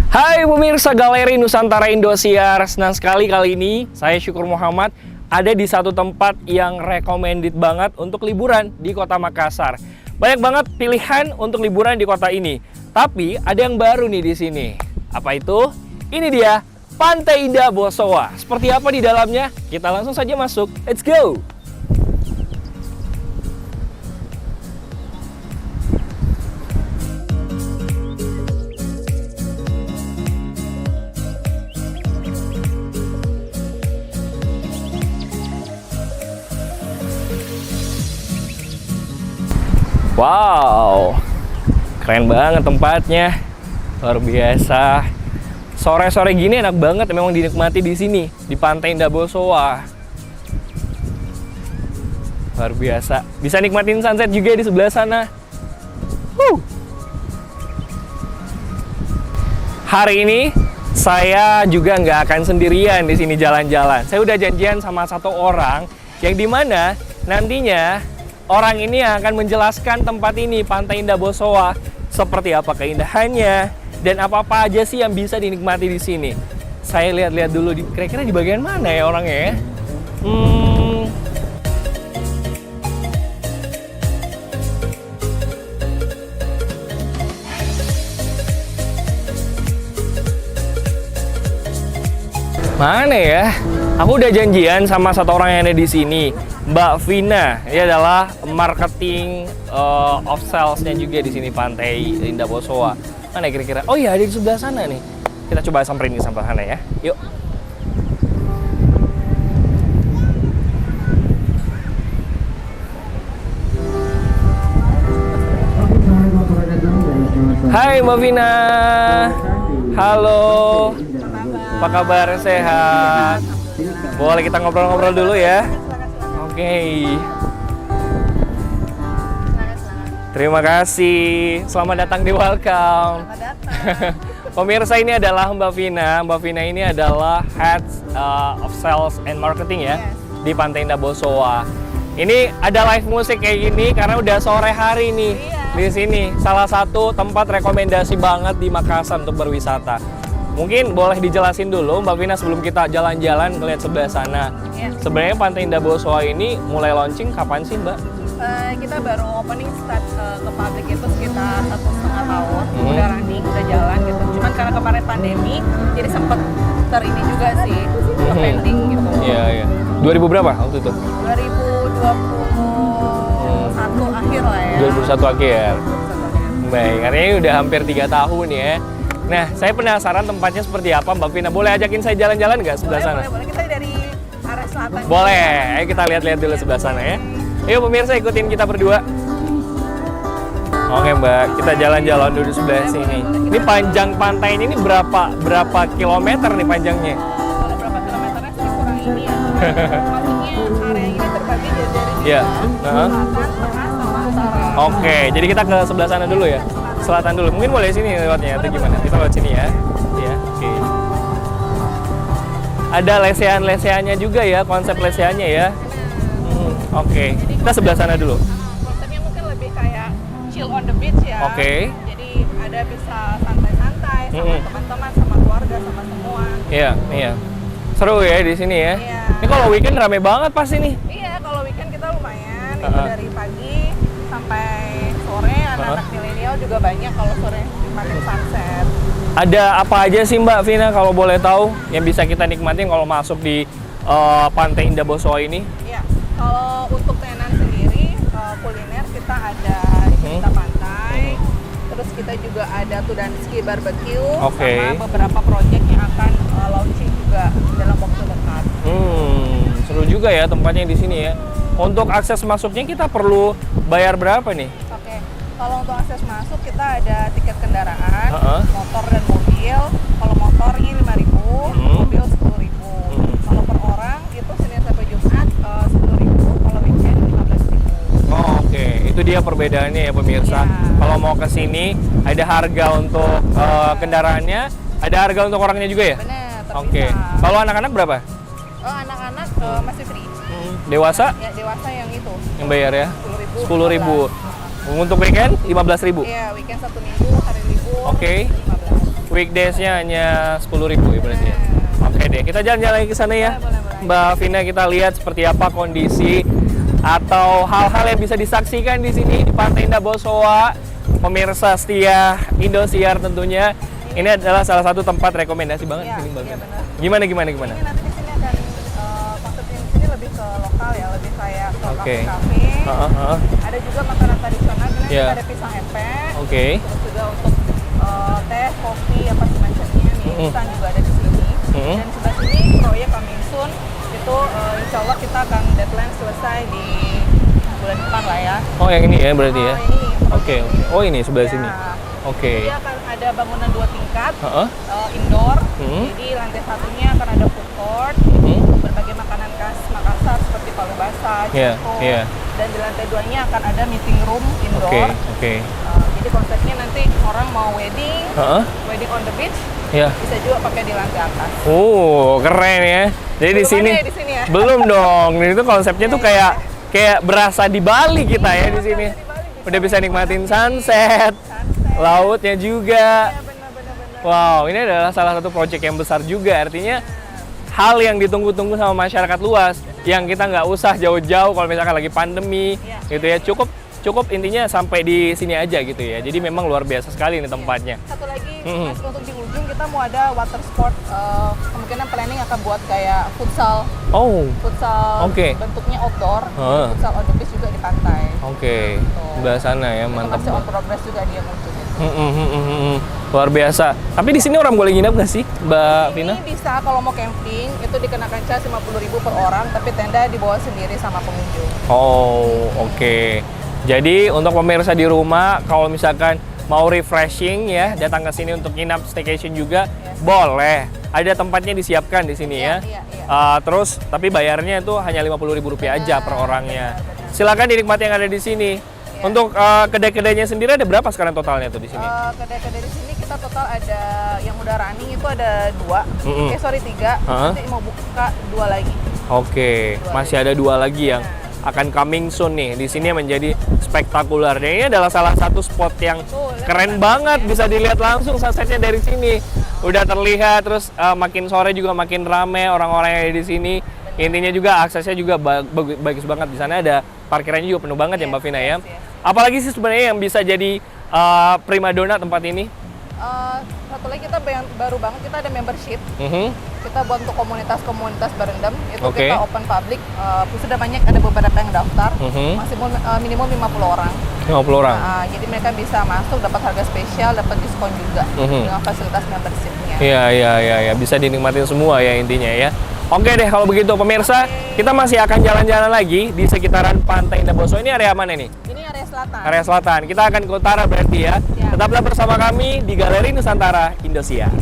Hai pemirsa Galeri Nusantara Indosiar, senang sekali kali ini saya Syukur Muhammad ada di satu tempat yang recommended banget untuk liburan di kota Makassar. Banyak banget pilihan untuk liburan di kota ini, tapi ada yang baru nih di sini. Apa itu? Ini dia Pantai Indah Bosowa. Seperti apa di dalamnya? Kita langsung saja masuk. Let's go! Wow, keren banget tempatnya, luar biasa. Sore-sore gini enak banget, memang dinikmati di sini di Pantai Indah Bosowa. Luar biasa, bisa nikmatin sunset juga di sebelah sana. Hari ini saya juga nggak akan sendirian di sini jalan-jalan. Saya udah janjian sama satu orang yang dimana nantinya orang ini akan menjelaskan tempat ini, Pantai Indah Bosowa, seperti apa keindahannya dan apa-apa aja sih yang bisa dinikmati di sini. Saya lihat-lihat dulu, kira-kira di bagian mana ya orangnya ya? Mana ya? Aku udah janjian sama satu orang yang ada di sini, Mbak Vina. Dia adalah marketing of sales-nya juga di sini Pantai Indah Bosowa. Mana kira-kira? Oh iya, ada di sebelah sana nih. Kita coba samperin ke sebelah sana ya. Yuk. Hai Mbak Vina. Halo. Apa kabar? Sehat? Boleh kita ngobrol-ngobrol dulu ya? Oke. Terima kasih. Selamat datang di welcome. Selamat datang. Pemirsa, ini adalah Mbak Vina. Mbak Vina ini adalah Head of Sales and Marketing ya, di Pantai Indah Bosowa. Ini ada live musik kayak gini karena udah sore hari nih di sini. Salah satu tempat rekomendasi banget di Makassar untuk berwisata. Mungkin boleh dijelasin dulu Mbak Vina sebelum kita jalan-jalan ngeliat sebelah sana. Sebenarnya Pantai Indah Bosowa ini mulai launching kapan sih Mbak? Kita baru opening start ke publik itu sekitar 1,5 tahun. Udah running, udah jalan gitu. Cuman karena kemarin pandemi, jadi sempet ini juga sih, pending gitu. Iya, iya. 2000 berapa waktu itu? 2021 akhir lah ya. 2021 akhir. Baik, artinya ini udah hampir 3 tahun ya. Nah, saya penasaran tempatnya seperti apa Mbak Vina. Boleh ajakin saya jalan-jalan nggak sebelah sana? Boleh. Kita dari arah selatan. Boleh, ayo kita lihat-lihat dulu sebelah sana ya. Yuk pemirsa, ikutin kita berdua. Oke Mbak, kita jalan-jalan dulu sebelah sini. Ini panjang pantai ini berapa kilometer nih panjangnya? Kalau berapa kilometernya sih kurang ini ya. Maksudnya area ini terbagi dari selatan, tengah, sama utara. Oke, jadi kita ke sebelah sana dulu ya. Selatan dulu. Mungkin boleh sini lewatnya atau gimana? Kita lewat sini ya. Iya, oke. Ada lesehan-lesehannya juga ya, konsep lesehannya ya. Oke. Kita sebelah sana dulu. Konsepnya mungkin lebih kayak chill on the beach ya. Oke. Jadi ada bisa santai-santai sama teman-teman, sama keluarga, sama semua. Iya, iya. Seru ya di sini ya. Iya. Ini kalau weekend rame banget pasti nih. Iya, kalau weekend kita lumayan. Itu dari pagi sampai sore, anak-anak milenial juga banyak kalau sore nikmatin sunset. Ada apa aja sih Mbak Vina kalau boleh tahu yang bisa kita nikmatin kalau masuk di Pantai Indah Bosowa ini? Iya, kalau untuk tenan sendiri, kuliner kita ada cerita pantai, terus kita juga ada Tudanski Barbecue, sama beberapa project yang akan launching juga dalam waktu dekat. Seru juga ya tempatnya di sini ya. Untuk akses masuknya kita perlu bayar berapa nih? Oke, kalau untuk akses masuk kita ada tiket kendaraan, motor dan mobil. Kalau motor ini 5.000, mobil 10.000. Kalau per orang itu Senin sampai Jumat 10.000, kalau weekend 15.000. Oke, itu dia perbedaannya ya pemirsa. Kalau mau ke sini ada harga untuk kendaraannya, ada harga untuk orangnya juga ya? Benar, terpisah. Oke. Kalau anak-anak berapa? Oh, anak-anak masih free. Dewasa? Ya, dewasa yang itu. Yang bayar ya? 10.000. 10.000. Untuk weekend 15.000. Iya, weekend 1 minggu, hari libur. Oke. 15. weekdays-nya hanya 10.000 ya berarti ya. Oke deh, kita jalan-jalan lagi ke sana ya. Boleh. Mbak Vina, kita lihat seperti apa kondisi atau hal-hal yang bisa disaksikan di sini di Pantai Indah Bosowa. Pemirsa setia Indosiar tentunya. Ini adalah salah satu tempat rekomendasi banget di sini, Mbak Vina. Benar. Gimana? Ini nanti di sini akan konsepnya di sini lebih ke lokal ya, lebih kayak ke kafe. Ada juga makanan tradisional, ini ada pisang empek. Terus juga untuk teh, kopi, apa semacamnya nih, instan juga ada di sini. Dan sebelah sini proyek Coming Soon itu insya Allah kita akan deadline selesai di bulan depan lah ya. Oh yang ini ya berarti ya? Ini. Oke. Oh ini sebelah sini. Oke. Jadi akan ada bangunan 2 tingkat, indoor. Jadi lantai satunya akan ada food court, berbagai makanan khas Makassar seperti palu basah, ceko. Dan di lantai 2-nya akan ada meeting room indoor. Jadi konsepnya nanti orang mau wedding on the beach, bisa juga pakai di lantai atas. Keren ya. Jadi Belum di sini, ada ya di sini ya? belum dong. Ini tuh konsepnya tuh kayak berasa di Bali kita ya di sini. Udah bisa nikmatin sunset. Lautnya juga. Benar. Wow, ini adalah salah satu proyek yang besar juga. Artinya hal yang ditunggu-tunggu sama masyarakat luas, yang kita nggak usah jauh-jauh kalau misalkan lagi pandemi, gitu ya. Cukup intinya sampai di sini aja gitu ya. Jadi memang luar biasa sekali ini tempatnya. Satu lagi, Mas, untuk di ujung kita mau ada water sport. Kemungkinan planning akan buat kayak futsal. Futsal bentuknya outdoor. Futsal on the beach juga di pantai. Sebelah sana ya, mantap. Masih on progress juga dia muncul. Luar biasa. Tapi di sini orang boleh nginep nggak sih, Mbak Vina? Ini bisa kalau mau camping itu dikenakan cas 50.000 per orang, tapi tenda dibawa sendiri sama pengunjung. Oke. Jadi untuk pemirsa di rumah, kalau misalkan mau refreshing ya, datang ke sini untuk nginap staycation juga, boleh. Ada tempatnya disiapkan di sini ya. Terus tapi bayarnya itu hanya Rp50.000 aja per orangnya. Silakan dinikmati yang ada di sini. Untuk kedai-kedainya sendiri ada berapa sekarang totalnya tuh di sini? Kedai-kedai di sini kita total ada yang udah running itu ada 3. Nanti mau buka 2 lagi. Masih ada 2 lagi yang akan coming soon nih. Di sini menjadi spektakuler. Dan ini adalah salah satu spot yang keren banget, bisa dilihat langsung sunsetnya dari sini. Udah terlihat, terus makin sore juga makin rame orang-orang yang ada di sini. Intinya juga aksesnya juga bagus banget. Di sana ada parkirannya juga penuh banget ya Mbak Vina ya. Apalagi sih sebenarnya yang bisa jadi primadona tempat ini? Satu lagi kita baru banget, kita ada membership. Kita buat untuk komunitas-komunitas berendam, itu kita open public. Sudah banyak, ada beberapa yang daftar. Masih minimum 50 orang. 50 orang? Jadi mereka bisa masuk, dapat harga spesial, dapat diskon juga dengan fasilitas membershipnya. Iya, bisa dinikmatin semua ya intinya ya. Oke deh, kalau begitu pemirsa, kita masih akan jalan-jalan lagi di sekitaran Pantai Indah Bosowa. Ini area mana nih? Ini area selatan. Area selatan. Kita akan ke utara berarti ya. Tetaplah bersama kami di Galeri Nusantara Indosiar.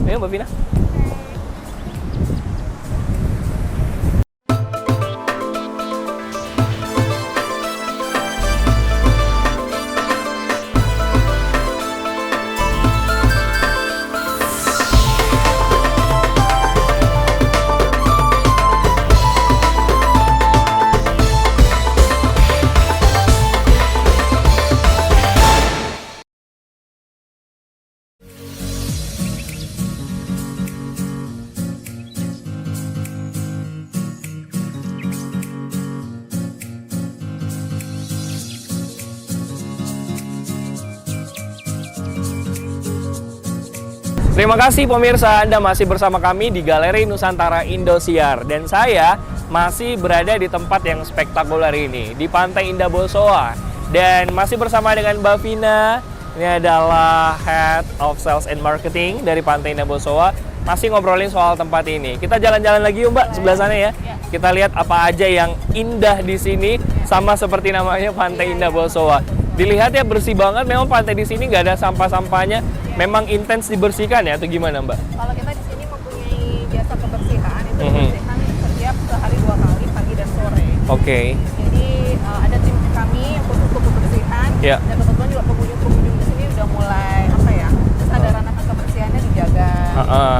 Ayo Mbak Vina. Terima kasih pemirsa, Anda masih bersama kami di Galeri Nusantara Indosiar. Dan saya masih berada di tempat yang spektakuler ini, di Pantai Indah Bosowa. Dan masih bersama dengan Mbak Vina, ini adalah Head of Sales and Marketing dari Pantai Indah Bosowa. Masih ngobrolin soal tempat ini. Kita jalan-jalan lagi yuk Mbak, sebelah sana ya. Kita lihat apa aja yang indah di sini, sama seperti namanya Pantai Indah Bosowa. Dilihat ya, bersih banget. Memang pantai di sini nggak ada sampah-sampahnya. Memang intens dibersihkan ya, atau gimana Mbak? Kalau kita di sini mempunyai jasa kebersihan, itu dibersihkan setiap sehari 2 kali, pagi dan sore. Jadi ada tim kami khusus untuk kebersihan. Dan kebetulan juga pengunjung di sini udah mulai kesadaran akan kebersihannya dijaga.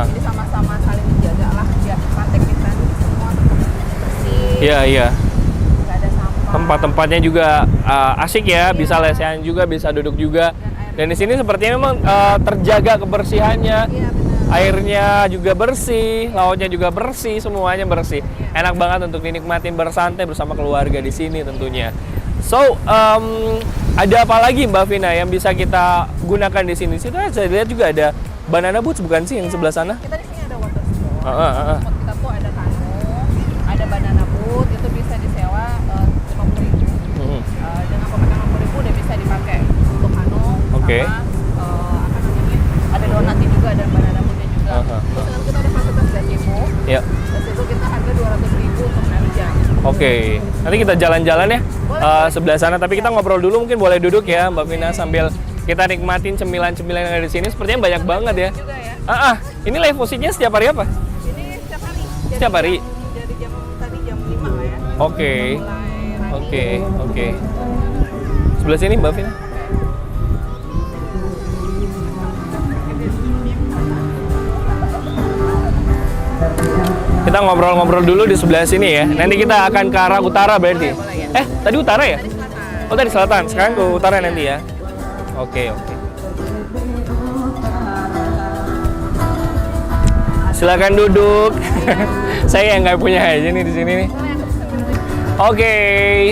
Jadi sama-sama saling menjaga lah biar pantai kita semua tetap bersih. Nggak ada sampah. Tempat-tempatnya juga asik ya, bisa lesehan juga, bisa duduk juga. Dan di sini sepertinya memang terjaga kebersihannya. Iya, benar. Airnya juga bersih, lautnya juga bersih, semuanya bersih. Enak banget untuk dinikmatin bersantai bersama keluarga di sini tentunya. So, ada apa lagi Mbak Vina yang bisa kita gunakan di sini? Situ saya lihat juga ada banana boats bukan sih yang sebelah sana? Kita di sini ada water sport. Kita tuh ada kano, ada banana boat, itu bisa disewa 50.000. Dengan pemakaian 50.000 udah bisa dipakai untuk kano. Oke. Sama apa namanya? Ada donatnya juga, ada banana boatnya juga. Terus kita ada fasilitas gazebo. Ya. Terus itu kita harga 200.000 untuk 6 jam. Oke. Nanti kita jalan-jalan ya sebelah sana. Tapi kita ngobrol dulu, mungkin boleh duduk ya Mbak Vina sambil kita nikmatin cemilan-cemilan yang ada di sini. Sepertinya banyak banget ya. Juga ya. Ini live musiknya setiap hari apa? Ini setiap hari. Setiap hari? Dari jam tadi jam 5 lah ya. Oke. Mulai running. Oke. Sebelah sini Mbak Vina. Kita ngobrol-ngobrol dulu di sebelah sini ya. Nanti kita akan ke arah utara berarti. Boleh, ya. Tadi utara ya? Tadi selatan. Oh, tadi selatan. Sekarang ke utara nanti ya. Oke. Silakan duduk. Saya yang nggak punya aja nih di sini nih. Oke,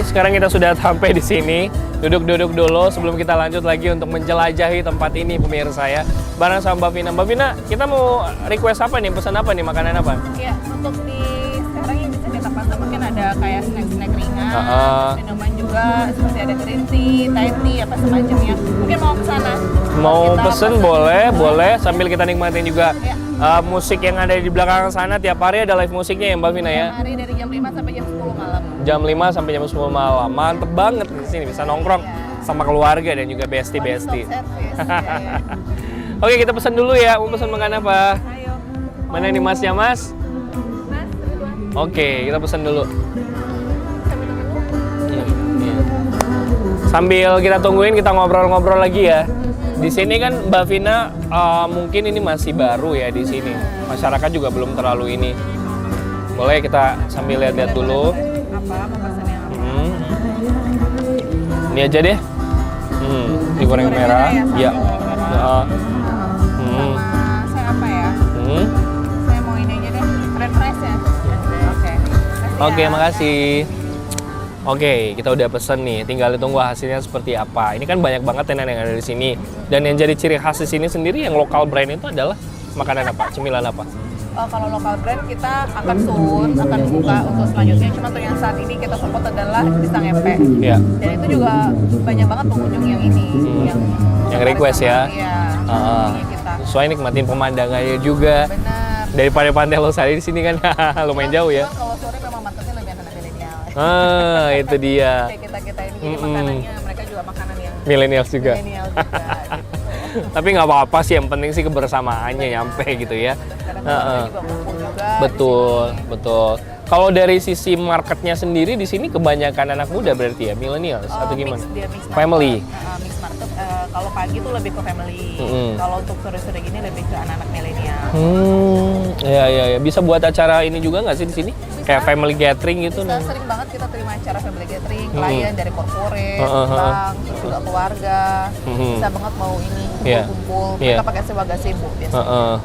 sekarang kita sudah sampai di sini. Duduk-duduk dulu sebelum kita lanjut lagi untuk menjelajahi tempat ini pemirsa ya. Bareng sama Mbak Vina. Mbak Vina, kita mau request apa nih? Pesan apa nih? Makanan apa? Iya, untuk di sekarang yang bisa kita pantau mungkin ada kayak snack-snack ringan, minuman juga seperti ada green tea, Thai tea, apa semacamnya. Mungkin mau ke sana. Mau Kita pesen boleh sambil kita nikmatin juga musik yang ada di belakang sana. Tiap hari ada live musiknya ya Mbak Vina ya. Hari dari jam 5 sampai jam 10 malam. Jam 5 sampai jam 10 malam. Mantep banget di sini bisa nongkrong sama keluarga dan juga bestie-bestie. Oke, kita pesan dulu ya. Mau pesan makan apa? Ayo. Mana nih Masnya, Mas? Mas, Ridwan. Oke, kita pesan dulu. Sambil nunggu. Iya. Sambil kita tungguin, kita ngobrol-ngobrol lagi ya. Di sini kan Mbak Vina mungkin ini masih baru ya di sini. Masyarakat juga belum terlalu ini. Boleh kita sambil lihat-lihat dulu. Apa pesan yang apa? Ini aja deh. Digoreng merah. Iya. Sama saya apa ya? Saya mau ini aja deh, french fries ya. Oke, makasih. Oke, kita udah pesen nih. Tinggal ditunggu hasilnya seperti apa. Ini kan banyak banget tenan yang ada di sini. Dan yang jadi ciri khas di sini sendiri yang lokal brand itu adalah makanan apa? Cemilan apa? Kalau lokal brand kita akan buka untuk selanjutnya. Cuma untuk yang saat ini kita support adalah pisang epe. Iya. Dan itu juga banyak banget pengunjung yang ini, yang request ya. Iya. Kita. Soalnya nikmatin pemandangannya juga. Benar. Daripada Pantai Losari di sini kan lumayan jauh ya. Kalau sore memang mantapnya lebih anak milenial. Itu dia. Kayak kita ini jadi makanannya mereka juga makanan yang Millennials juga. milenial juga. Gitu. Tapi nggak apa-apa sih, yang penting sih kebersamaannya nyampe gitu ya. Kadang-kadang juga kumpul juga. Betul. Kalau dari sisi marketnya sendiri di sini kebanyakan anak muda berarti ya, millennials atau gimana? Mix Family. Mix market. Kalau pagi tuh lebih ke family. Kalau untuk sore-sore gini lebih ke anak-anak milenial. Ya. Bisa buat acara ini juga nggak sih di sini? Kayak family gathering gitu? Bisa, sering banget kita terima acara family gathering, klien dari corporate, bank, terus juga keluarga. Bisa banget mau ini kumpul-kumpul. Kita pakai sewa gazebo biasanya.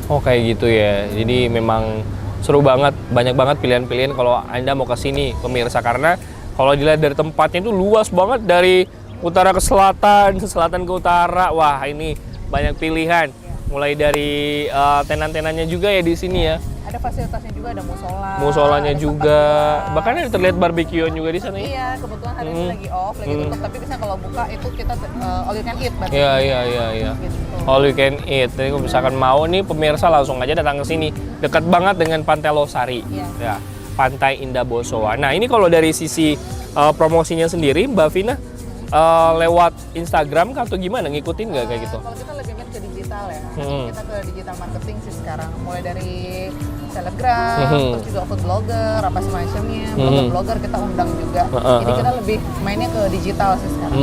Oh kayak gitu ya. Jadi memang seru banget, banyak banget pilihan-pilihan kalau Anda mau ke sini pemirsa, karena kalau dilihat dari tempatnya itu luas banget dari utara ke selatan ke utara. Wah, ini banyak pilihan. Mulai dari tenan-tenannya juga ya di sini ya. Ada fasilitasnya juga, ada musolanya juga. Bahkan ada terlihat barbekyuan juga di sana ya. Iya, kebetulan hari ini lagi off, lagi tutup, tapi bisa kalau buka itu kita all you can eat berarti. Iya. Gitu. All you can eat. Jadi kalau misalkan mau nih pemirsa langsung aja datang ke sini. Dekat banget dengan Pantai Losari. Ya, Pantai Indah Bosowa. Nah, ini kalau dari sisi promosinya sendiri Mbak Vina lewat Instagram atau gimana, ngikutin nggak kayak gitu? Kalau kita lebih ke digital ya, kita ke digital marketing sih sekarang, mulai dari selebgram, terus juga food blogger, apa semacamnya, blogger kita undang juga. Jadi kita lebih mainnya ke digital sih sekarang.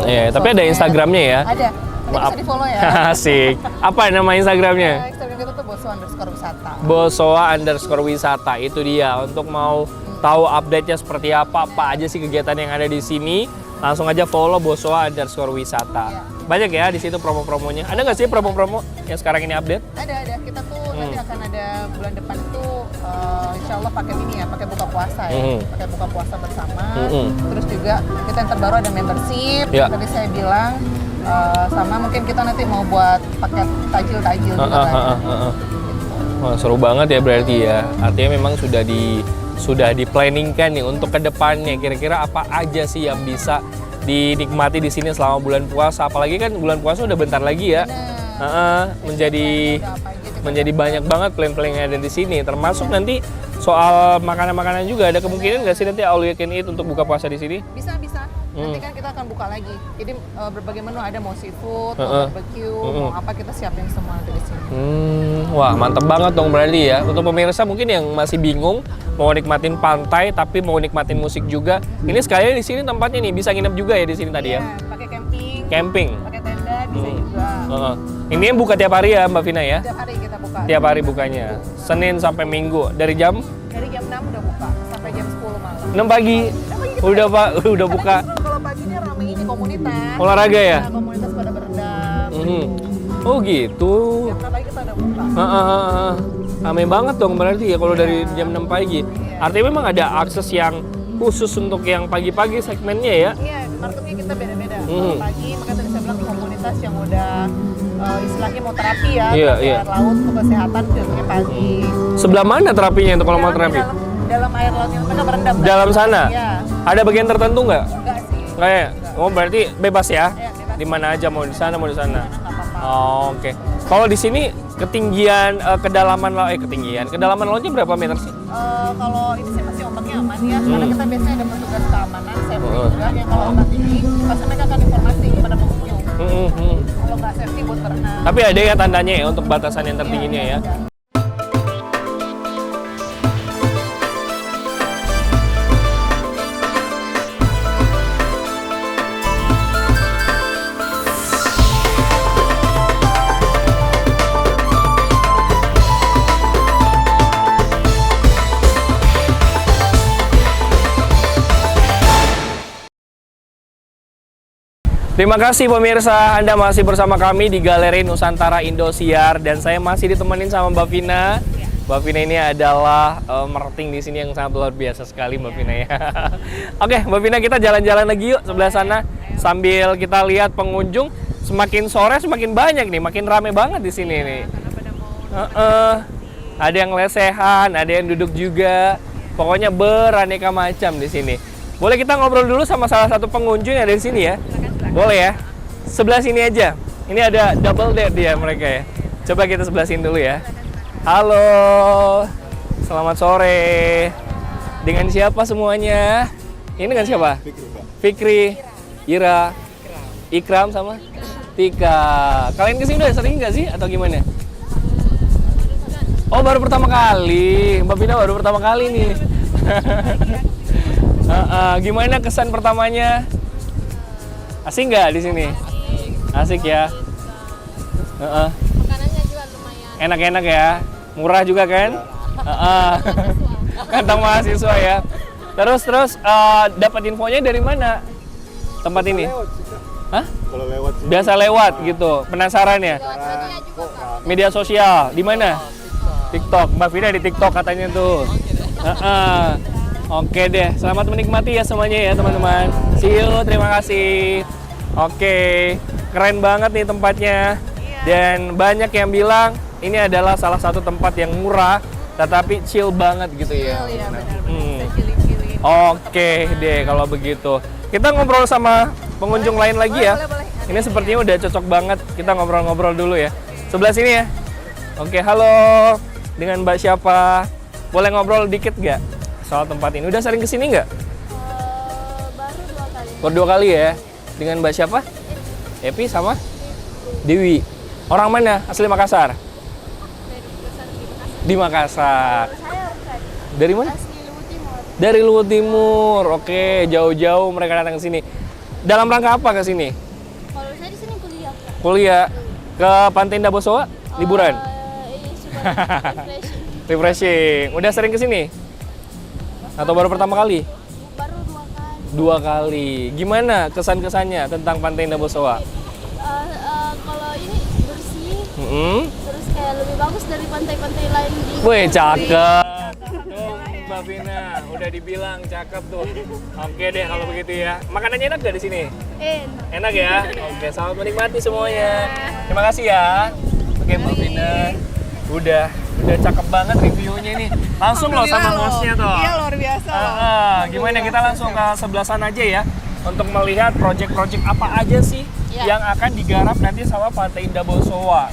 Iya, tapi ada Instagramnya ya? Ada. Bisa di follow ya. Asik. Apa nama Instagramnya? Instagram kita tuh bosowa_wisata. Bosowa_wisata itu dia. Untuk mau tahu update-nya seperti apa aja sih kegiatan yang ada di sini, Langsung aja follow bosoa_wisata. Iya. Banyak ya di situ promo-promonya. Ada nggak sih promo-promo yang sekarang ini update? Ada. Kita tuh nanti akan ada bulan depan tuh insya Allah pakai ini ya, pakai buka puasa ya. Pakai buka puasa bersama. Terus juga kita yang terbaru ada membership. Ya. Tadi saya bilang sama mungkin kita nanti mau buat paket tajil-tajil juga kan. Wah, seru banget ya berarti ya. Artinya memang sudah di-planningkan nih untuk kedepannya. Kira-kira apa aja sih yang bisa dinikmati di sini selama bulan puasa? Apalagi kan bulan puasa udah bentar lagi ya. Menjadi banyak banget plan-plan yang ada di sini. Termasuk nanti soal makanan-makanan juga. Ada kemungkinan nggak sih nanti all you can eat untuk buka puasa di sini? Bisa. Nanti kan kita akan buka lagi. Jadi berbagai menu ada, mau seafood, mau barbecue, mau apa kita siapin semua nanti di sini. Wah, mantep banget dong berarti ya. Untuk pemirsa mungkin yang masih bingung mau nikmatin pantai tapi mau nikmatin musik juga. Ini sekalian di sini tempatnya nih, bisa nginep juga ya di sini tadi ya. Pakai camping. Camping. Pakai tenda bisa juga. Ini yang buka tiap hari ya Mbak Vina ya? Tiap hari kita buka. Tiap hari bukanya. Senin sampai Minggu. Dari jam? Dari jam 6 udah buka sampai jam 10 malam. 6 pagi. Udah Pak, udah buka. Kalau pagi ini rame ini komunitas. Olahraga ya? Nah, komunitas pada berendam. Oh gitu. Jam 6 pagi kita udah buka. Rame banget dong berarti ya kalau dari jam 6 pagi. Artinya memang ada akses yang khusus untuk yang pagi-pagi segmennya ya? Iya, marketnya kita beda-beda. Kalau pagi, makanya tadi saya bilang komunitas yang udah istilahnya mau terapi ya, terapi air laut untuk kesehatan biasanya pagi. Sebelah mana terapinya itu kalau mau terapi? Dalam air laut yang mereka berendam. Dalam sana? Iya. Ada bagian tertentu nggak? Enggak sih. Nggak ya? Oh berarti bebas ya? Iya, bebas. Di mana aja mau di sana mau di sana. Nggak apa-apa. Oh, oke. Kalau di sini ketinggian kedalaman lautnya berapa meter sih? Kalau ini sih masih ombaknya aman ya, karena kita biasanya ada petugas keamanan, safety juga yang kalau ombak tinggi pasti mereka akan informasi kepada pengunjung. Kalau nggak safety buat berenang. Tapi ada ya tandanya ya untuk batasan yang tertingginya ya. Terima kasih pemirsa, Anda masih bersama kami di Galeri Nusantara Indosiar dan saya masih ditemenin sama Mbak Vina. Mbak Vina ini adalah marketing di sini yang sangat luar biasa sekali Mbak Vina ya. Oke, Mbak Vina kita jalan-jalan lagi yuk sebelah sana sambil kita lihat pengunjung. Semakin sore semakin banyak nih, makin rame banget di sini nih. Ada yang lesehan, ada yang duduk juga. Pokoknya beraneka macam di sini. Boleh kita ngobrol dulu sama salah satu pengunjung yang ada di sini ya? Boleh ya? Sebelah sini aja. Ini ada double date dia mereka ya. Coba kita sebelah sini dulu ya. Halo. Selamat sore. Dengan siapa semuanya? Ini dengan siapa? Fikri, Ira, Ikram sama Tika. Kalian kesini udah sering nggak sih? Atau gimana? Oh baru pertama kali. Mbak Vina baru pertama kali nih. Gimana kesan pertamanya? Asik nggak di sini? Asik ya. Makanannya juga lumayan. Enak-enak ya. Murah juga kan? Kantong mahasiswa ya. Terus dapat infonya dari mana? Tempat ini? Hah? Kalau lewat sih. Biasa lewat gitu. Penasaran ya? Media sosial. Di mana? TikTok. Mbak Vina di TikTok katanya tuh. Oke deh, selamat menikmati ya semuanya ya teman-teman. See you, terima kasih. Oke, keren banget nih tempatnya. Dan banyak yang bilang ini adalah salah satu tempat yang murah, tetapi chill banget gitu ya. Iya benar. Kita chilling-chilling. Oke deh kalau begitu. Kita ngobrol sama pengunjung lain lagi ya. Boleh. Ini sepertinya udah cocok banget. Kita ngobrol-ngobrol dulu ya. Sebelah sini ya. Oke, halo. Dengan Mbak siapa? Boleh ngobrol dikit nggak soal tempat ini? Udah sering kesini nggak? Baru 2 kali. Baru 2 kali ya. Dengan Mbak siapa? Epi sama Dewi. Orang mana? Asli Makassar? Di Makassar. Dari mana? Asli Luwu Timur. Dari Luwu Timur. Oke, jauh-jauh mereka datang ke sini. Dalam rangka apa ke sini? Kalau saya di sini kuliah. Kak. Kuliah. Ke Pantai Indah Bosowa? Liburan? Ini suka refreshing. Refreshing. Udah sering ke sini? Atau baru pertama kali? Baru 2 kali. 2 kali. Gimana kesan-kesannya tentang Pantai Indah Bosowa? Kalau ini bersih, terus kayak lebih bagus dari pantai-pantai lain di. Wih, cakep. Tuh, Mbak Vina, udah dibilang cakep tuh. Oke deh kalau begitu ya. Makanannya enak gak di sini? Enak ya? Oke, selamat menikmati semuanya. Terima kasih ya. Oke, Mbak Vina. Udah cakep banget reviewnya ini. Langsung loh sama hostnya tuh. Iya, luar biasa. Gimana kita langsung ke sebelah sana aja ya untuk melihat project-project apa aja sih yang akan digarap nanti sama Pantai Indah Bosowa.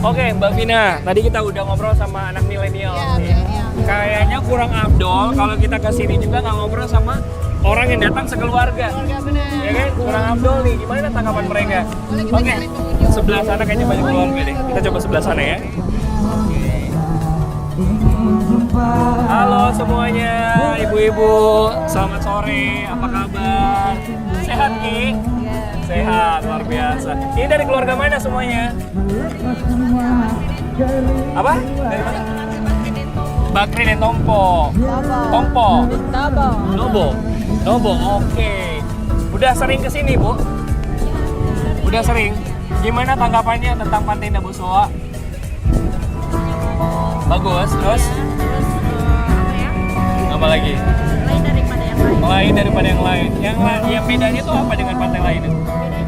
Oke, Mbak Vina, tadi kita udah ngobrol sama anak milenial nih. Kayaknya kurang afdol kalau kita kesini juga nggak ngobrol sama orang yang datang sekeluarga. Ya kan? Kurang afdol nih. Gimana tanggapan mereka? Oke, sebelah sana kayaknya banyak keluarga deh. Kita coba sebelah sana ya. Halo semuanya, ibu-ibu, selamat sore, apa kabar? Sehat Ki? Sehat, luar biasa. Ini dari keluarga mana semuanya? Apa? Dari mana? Bakri dan Tompo. Tompo. Nobo, oke. Udah sering kesini Bu? Udah sering. Gimana tanggapannya tentang Pantai Indah Bosowa? Bagus, terus? Apa lagi? Lain daripada yang lain. Lain daripada yang lain. Yang bedanya tuh apa dengan pantai lain? Bedanya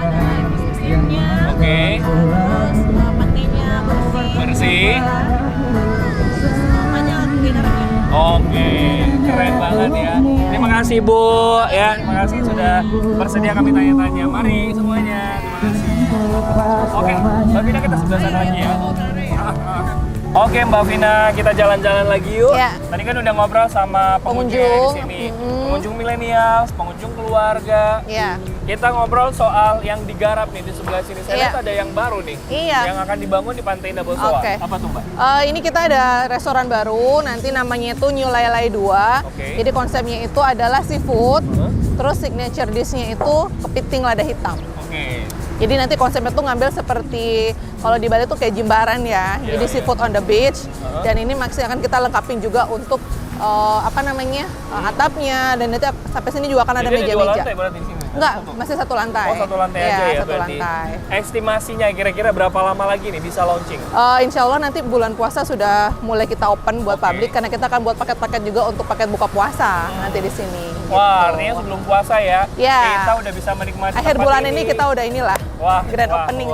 ada ekosistemnya. Oke. Terus pantainya Bersih. Semuanya bedanya. Oke, keren banget ya. Terima kasih Bu, ya. Terima kasih sudah bersedia kami tanya-tanya. Mari semuanya. Terima kasih. Oke, Mbak Vina kita sebelah sana lagi ya. Oke Mbak Vina, kita jalan-jalan lagi yuk. Ya. Tadi kan udah ngobrol sama pengunjung di sini, pengunjung milenial, pengunjung keluarga. Iya. Kita ngobrol soal yang digarap nih di sebelah sini. Saya lihat ada yang baru nih, yang akan dibangun di Pantai Indah Bosowa. Oke. Apa tuh Mbak? Ini kita ada restoran baru, nanti namanya itu New Lalai 2. Oke. Jadi konsepnya itu adalah seafood, terus signature dish-nya itu kepiting lada hitam. Oke. Jadi nanti konsepnya tuh ngambil seperti kalau di Bali tuh kayak jimbaran ya. Jadi seafood on the beach. Dan ini maksudnya akan kita lengkapin juga untuk atapnya, dan nanti sampai sini juga akan ada Jadi meja-meja. ada 2 lantai berarti di sini? Enggak, masih 1 lantai. Oh, 1 lantai aja ya satu berarti. lantai. Estimasinya kira-kira berapa lama lagi nih bisa launching? Insya Allah nanti bulan puasa sudah mulai kita open buat publik, karena kita akan buat paket-paket juga untuk paket buka puasa nanti di sini. Wah, gitu. artinya sebelum puasa ya, Ya. kita udah bisa menikmati Akhir tempat bulan ini kita udah inilah grand opening.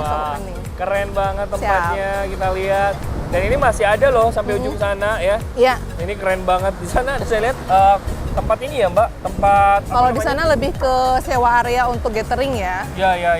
Keren banget tempatnya, kita lihat. Dan ini masih ada loh sampai ujung sana ya. Iya. Ini keren banget. Di sana saya lihat tempat ini ya Mbak, tempat kalau di sana lebih ke sewa area untuk gathering ya. Ya.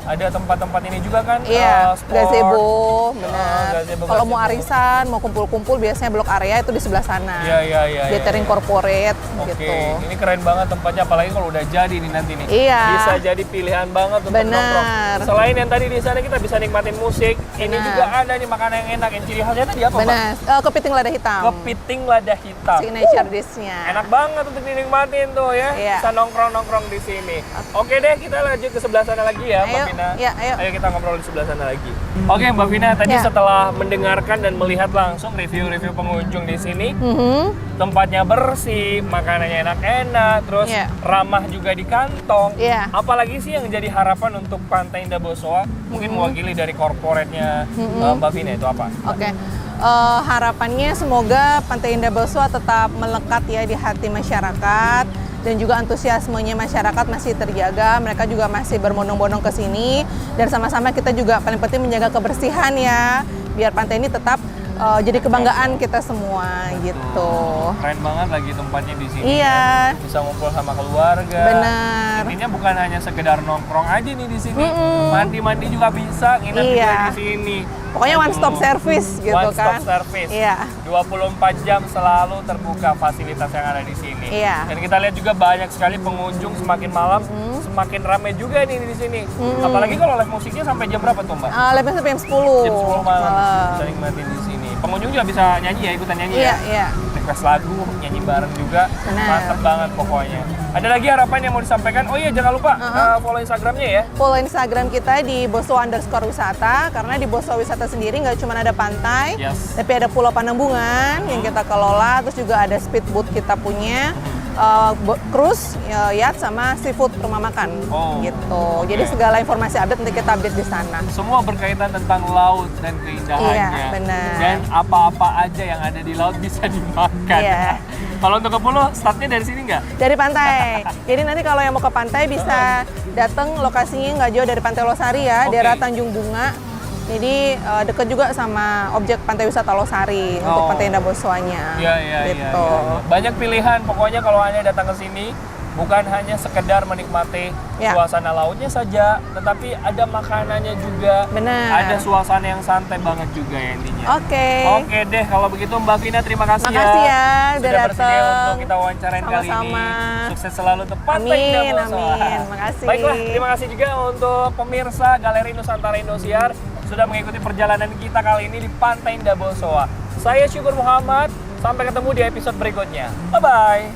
Ada tempat-tempat ini juga kan? Iya, sport. gazebo, benar. Gazebo. Kalau mau arisan, mau kumpul-kumpul biasanya blok area itu di sebelah sana. Iya. Gathering corporate Oke, gitu. ini keren banget tempatnya, apalagi kalau udah jadi nih nanti nih. Iya. Bisa jadi pilihan banget untuk nongkrong. Selain yang tadi di sana kita bisa nikmatin musik, ini juga ada nih makanan yang enak. Yang ciri khasnya tadi apa, Mbak? Benar, kepiting lada hitam. Kepiting lada hitam. Signature dish-nya. Enak banget untuk dinikmatin tuh ya. Iya. Bisa nongkrong-nongkrong di sini. Oke deh, kita lanjut ke sebelah sana lagi ya, Mbak Vina. Iya, ayo. Ayo kita ngobrol di sebelah sana lagi. Oke, Mbak Vina, tadi setelah mendengarkan dan melihat langsung review-review pengunjung di sini, tempatnya bersih, makanannya enak-enak, terus ramah juga di kantong. Iya. Apalagi sih yang jadi harapan untuk Pantai Indah Bosowa? Mungkin mewakili dari korporatnya Mbak Vina itu apa? Oke. Harapannya semoga Pantai Indah Bosowa tetap melekat ya di hati masyarakat, dan juga antusiasmenya masyarakat masih terjaga. Mereka juga masih berbondong-bondong ke sini, dan sama-sama kita juga paling penting menjaga kebersihan ya, biar pantai ini tetap jadi kebanggaan kita semua gitu. Keren banget lagi tempatnya di sini. Iya. Ya. Bisa ngumpul sama keluarga. Benar. Intinya bukan hanya sekedar nongkrong aja nih di sini. Mandi-mandi juga bisa, nginep juga di sini. Pokoknya one stop service gitu one kan. One stop service. Iya. 24 jam selalu terbuka fasilitas yang ada di sini. Iya. Dan kita lihat juga banyak sekali pengunjung, semakin malam semakin ramai juga nih di sini. Apalagi kalau live musiknya sampai jam berapa tuh, Mbak? Live sampai jam 10. Jam 10 malam. Bisa nikmatin di sini. Pengunjung juga bisa nyanyi ya, ikutan nyanyi ya. Iya. Request lagu, nyanyi bareng juga. Benar. Mantep banget pokoknya. Ada lagi harapan yang mau disampaikan? Oh iya, jangan lupa follow Instagramnya ya. Follow Instagram kita di bosowa_wisata, karena di Bosowa Wisata sendiri nggak cuma ada pantai, tapi ada Pulau Panembungan yang kita kelola, terus juga ada speedboat kita punya. cruise, yacht sama seafood rumah makan gitu. Jadi segala informasi update nanti kita update di sana. Semua berkaitan tentang laut dan keindahannya. Iya, benar. Dan apa-apa aja yang ada di laut bisa dimakan. Iya. Kalau untuk ke pulau, startnya dari sini nggak? Dari pantai. Jadi nanti kalau yang mau ke pantai bisa datang, lokasinya nggak jauh dari Pantai Losari ya, daerah Tanjung Bunga. Jadi deket juga sama objek pantai wisata Losari untuk Pantai Indah Bosoanya. Iya. Gitu. Banyak pilihan pokoknya kalau Anda datang ke sini bukan hanya sekedar menikmati suasana lautnya saja, tetapi ada makanannya juga. Benar. Ada suasana yang santai banget juga ya intinya. Oke deh kalau begitu Mbak Vina terima kasih Makasih ya sudah udah bersedia datang. untuk kita wawancarain kali ini. Sama-sama. Sukses selalu untuk Pantai Indah Bosowa. Amin. Makasih. Baiklah, terima kasih juga untuk pemirsa Galeri Nusantara Indosiar sudah mengikuti perjalanan kita kali ini di Pantai Indah Bosowa. Saya Syukur Muhammad, sampai ketemu di episode berikutnya. Bye-bye.